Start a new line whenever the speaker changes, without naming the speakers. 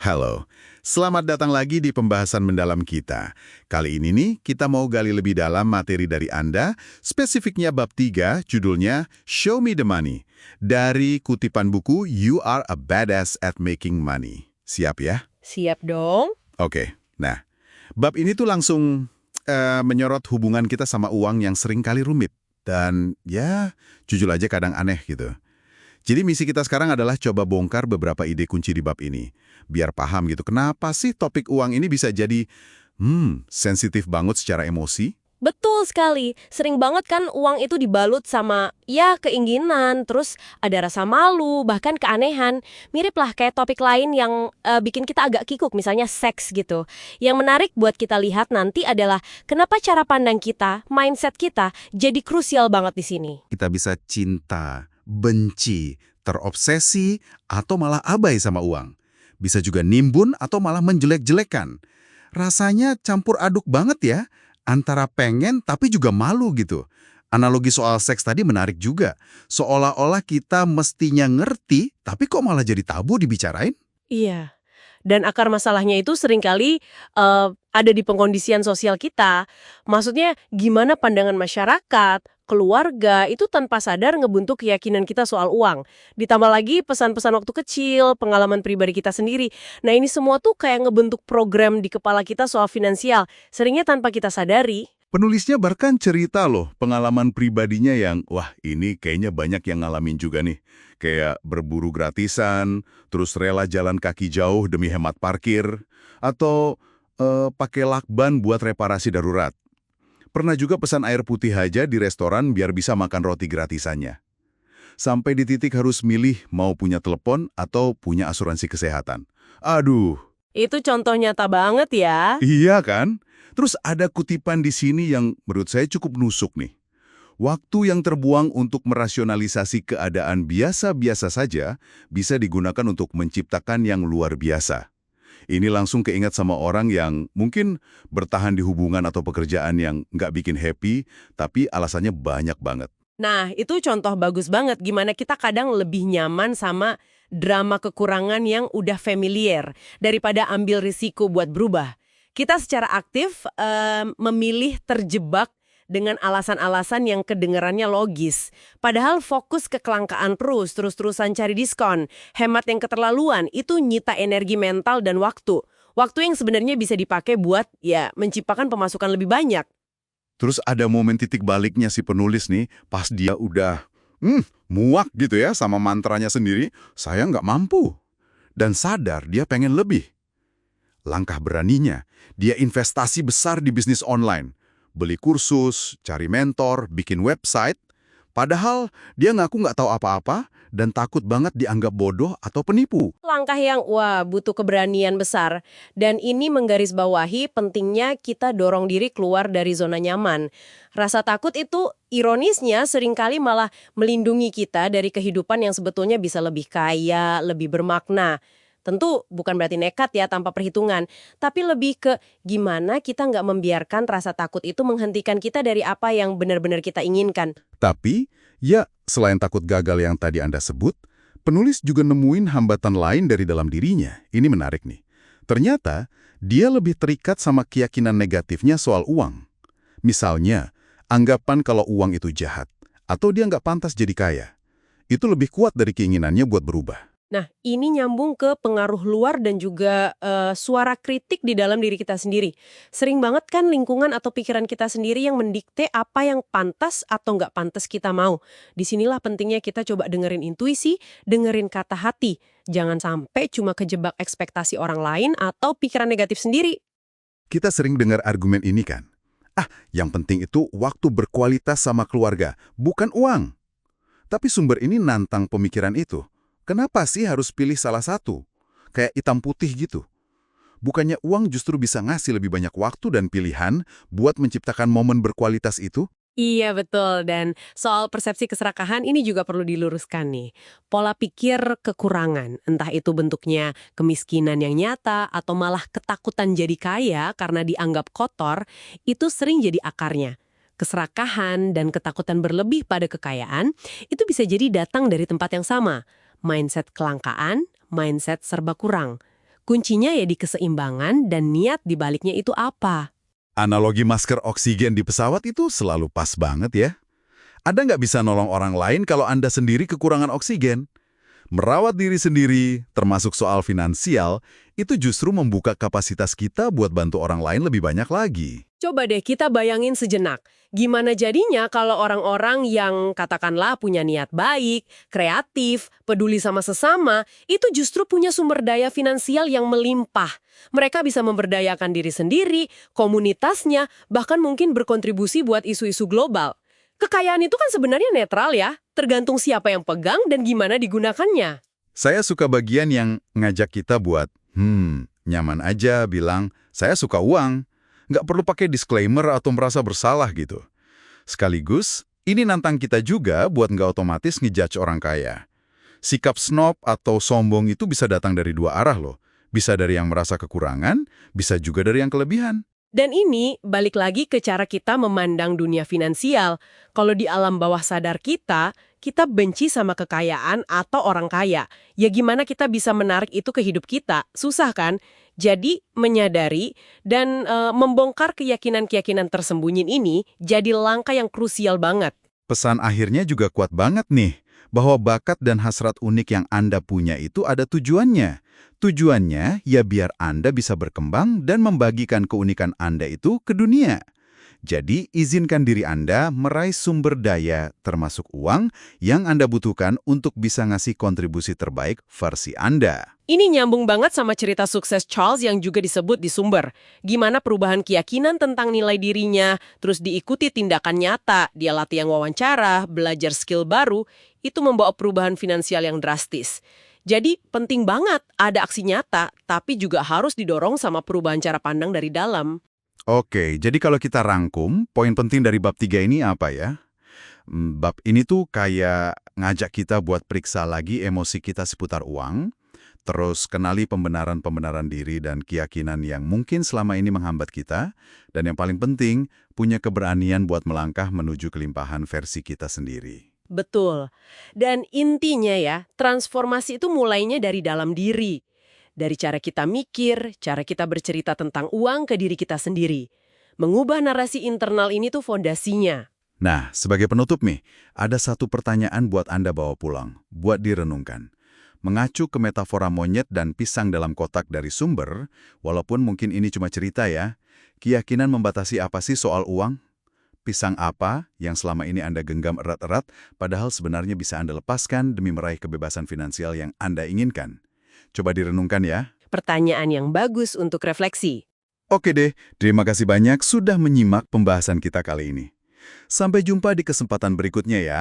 Halo, selamat datang lagi di pembahasan mendalam kita. Kali ini nih, kita mau gali lebih dalam materi dari Anda, spesifiknya bab 3, judulnya Show Me the Money, dari kutipan buku You Are a Badass at Making Money. Siap ya?
Siap dong.
Oke, nah, bab ini tuh langsung menyorot hubungan kita sama uang yang sering kali rumit. Dan ya, jujur aja kadang aneh gitu. Jadi misi kita sekarang adalah coba bongkar beberapa ide kunci di bab ini. Biar paham gitu, kenapa sih topik uang ini bisa jadi, sensitif banget secara emosi?
Betul sekali. Sering banget kan uang itu dibalut sama, ya keinginan, terus ada rasa malu, bahkan keanehan. Mirip lah kayak topik lain yang bikin kita agak kikuk, misalnya seks gitu. Yang menarik buat kita lihat nanti adalah kenapa cara pandang kita, mindset kita, jadi krusial banget di sini.
Kita bisa cinta, benci, terobsesi, atau malah abai sama uang. Bisa juga nimbun atau malah menjelek-jelekan. Rasanya campur aduk banget ya, antara pengen tapi juga malu gitu. Analogi soal seks tadi menarik juga. Seolah-olah kita mestinya ngerti, tapi kok malah jadi tabu dibicarain?
Iya. Dan akar masalahnya itu seringkali ada di pengkondisian sosial kita. Maksudnya gimana pandangan masyarakat, keluarga, itu tanpa sadar ngebentuk keyakinan kita soal uang. Ditambah lagi pesan-pesan waktu kecil, pengalaman pribadi kita sendiri. Nah ini semua tuh kayak ngebentuk program di kepala kita soal finansial. Seringnya tanpa kita sadari.
Penulisnya bahkan cerita loh pengalaman pribadinya yang, wah ini kayaknya banyak yang ngalamin juga nih. Kayak berburu gratisan, terus rela jalan kaki jauh demi hemat parkir, atau pakai lakban buat reparasi darurat. Pernah juga pesan air putih aja di restoran biar bisa makan roti gratisannya. Sampai di titik harus milih mau punya telepon atau punya asuransi kesehatan. Aduh,
Itu contoh nyata banget ya.
iya kan? Terus ada kutipan di sini yang menurut saya cukup nusuk nih. Waktu yang terbuang untuk merasionalisasi keadaan biasa-biasa saja bisa digunakan untuk menciptakan yang luar biasa. Ini langsung keingat sama orang yang mungkin bertahan di hubungan atau pekerjaan yang nggak bikin happy, tapi alasannya banyak banget.
Nah, itu contoh bagus banget gimana kita kadang lebih nyaman sama drama kekurangan yang udah familiar daripada ambil risiko buat berubah. Kita secara aktif memilih terjebak dengan alasan-alasan yang kedengarannya logis. Padahal fokus ke kelangkaan terus-terusan cari diskon, hemat yang keterlaluan, itu nyita energi mental dan waktu. Waktu yang sebenarnya bisa dipakai buat, ya, menciptakan pemasukan lebih banyak.
Terus ada momen titik baliknya si penulis nih, pas dia udah muak gitu ya sama mantranya sendiri, saya nggak mampu. Dan sadar dia pengen lebih. Langkah beraninya, dia investasi besar di bisnis online. Beli kursus, cari mentor, bikin website. Padahal dia ngaku nggak tahu apa-apa dan takut banget dianggap bodoh atau penipu.
Langkah yang, wah, butuh keberanian besar. Dan ini menggarisbawahi pentingnya kita dorong diri keluar dari zona nyaman. Rasa takut itu, ironisnya, seringkali malah melindungi kita dari kehidupan yang sebetulnya bisa lebih kaya, lebih bermakna. Tentu bukan berarti nekat ya tanpa perhitungan, tapi lebih ke gimana kita nggak membiarkan rasa takut itu menghentikan kita dari apa yang benar-benar kita inginkan.
Tapi, ya selain takut gagal yang tadi Anda sebut, penulis juga nemuin hambatan lain dari dalam dirinya. Ini menarik nih. Ternyata, dia lebih terikat sama keyakinan negatifnya soal uang. Misalnya, anggapan kalau uang itu jahat, atau dia nggak pantas jadi kaya. Itu lebih kuat dari keinginannya buat berubah.
Nah, ini nyambung ke pengaruh luar dan juga suara kritik di dalam diri kita sendiri. Sering banget kan lingkungan atau pikiran kita sendiri yang mendikte apa yang pantas atau nggak pantas kita mau. Disinilah pentingnya kita coba dengerin intuisi, dengerin kata hati. Jangan sampai cuma kejebak ekspektasi orang lain atau pikiran negatif sendiri.
Kita sering dengar argumen ini kan. Yang penting itu waktu berkualitas sama keluarga, bukan uang. Tapi sumber ini nantang pemikiran itu. Kenapa sih harus pilih salah satu? Kayak hitam putih gitu. Bukannya uang justru bisa ngasih lebih banyak waktu dan pilihan buat menciptakan momen berkualitas itu?
Iya betul, dan soal persepsi keserakahan ini juga perlu diluruskan nih. Pola pikir kekurangan, entah itu bentuknya kemiskinan yang nyata atau malah ketakutan jadi kaya karena dianggap kotor, itu sering jadi akarnya. Keserakahan dan ketakutan berlebih pada kekayaan itu bisa jadi datang dari tempat yang sama. Mindset kelangkaan, mindset serba kurang. Kuncinya ya di keseimbangan dan niat di baliknya itu apa.
Analogi masker oksigen di pesawat itu selalu pas banget ya. Anda nggak bisa nolong orang lain kalau Anda sendiri kekurangan oksigen. Merawat diri sendiri, termasuk soal finansial, itu justru membuka kapasitas kita buat bantu orang lain lebih banyak lagi.
Coba deh kita bayangin sejenak, gimana jadinya kalau orang-orang yang katakanlah punya niat baik, kreatif, peduli sama sesama, itu justru punya sumber daya finansial yang melimpah. Mereka bisa memberdayakan diri sendiri, komunitasnya, bahkan mungkin berkontribusi buat isu-isu global. Kekayaan itu kan sebenarnya netral ya, tergantung siapa yang pegang dan gimana digunakannya.
Saya suka bagian yang ngajak kita buat, nyaman aja bilang, saya suka uang. Nggak perlu pakai disclaimer atau merasa bersalah gitu. Sekaligus, ini nantang kita juga buat nggak otomatis ngejudge orang kaya. Sikap snob atau sombong itu bisa datang dari dua arah loh. Bisa dari yang merasa kekurangan, bisa juga dari yang kelebihan.
Dan ini balik lagi ke cara kita memandang dunia finansial. Kalau di alam bawah sadar kita benci sama kekayaan atau orang kaya. Ya gimana kita bisa menarik itu ke hidup kita? Susah kan? Jadi menyadari dan membongkar keyakinan-keyakinan tersembunyi ini jadi langkah yang krusial banget.
Pesan akhirnya juga kuat banget nih, bahwa bakat dan hasrat unik yang Anda punya itu ada tujuannya. Tujuannya ya biar Anda bisa berkembang dan membagikan keunikan Anda itu ke dunia. Jadi, izinkan diri Anda meraih sumber daya, termasuk uang, yang Anda butuhkan untuk bisa ngasih kontribusi terbaik versi Anda.
Ini nyambung banget sama cerita sukses Charles yang juga disebut di sumber. Gimana perubahan keyakinan tentang nilai dirinya, terus diikuti tindakan nyata, dia latihan wawancara, belajar skill baru, itu membawa perubahan finansial yang drastis. Jadi penting banget ada aksi nyata, tapi juga harus didorong sama perubahan cara pandang dari dalam.
Oke, jadi kalau kita rangkum, poin penting dari bab 3 ini apa ya? Bab ini tuh kayak ngajak kita buat periksa lagi emosi kita seputar uang, terus kenali pembenaran-pembenaran diri dan keyakinan yang mungkin selama ini menghambat kita, dan yang paling penting, punya keberanian buat melangkah menuju kelimpahan versi kita sendiri.
Betul. Dan intinya ya, transformasi itu mulainya dari dalam diri. Dari cara kita mikir, cara kita bercerita tentang uang ke diri kita sendiri. Mengubah narasi internal ini tuh fondasinya.
Nah, sebagai penutup nih, ada satu pertanyaan buat Anda bawa pulang, buat direnungkan. Mengacu ke metafora monyet dan pisang dalam kotak dari sumber, walaupun mungkin ini cuma cerita ya, keyakinan membatasi apa sih soal uang? Pisang apa yang selama ini Anda genggam erat-erat, padahal sebenarnya bisa Anda lepaskan demi meraih kebebasan finansial yang Anda inginkan? Coba direnungkan ya.
Pertanyaan yang bagus untuk refleksi.
Oke deh, terima kasih banyak sudah menyimak pembahasan kita kali ini. Sampai jumpa di kesempatan berikutnya ya.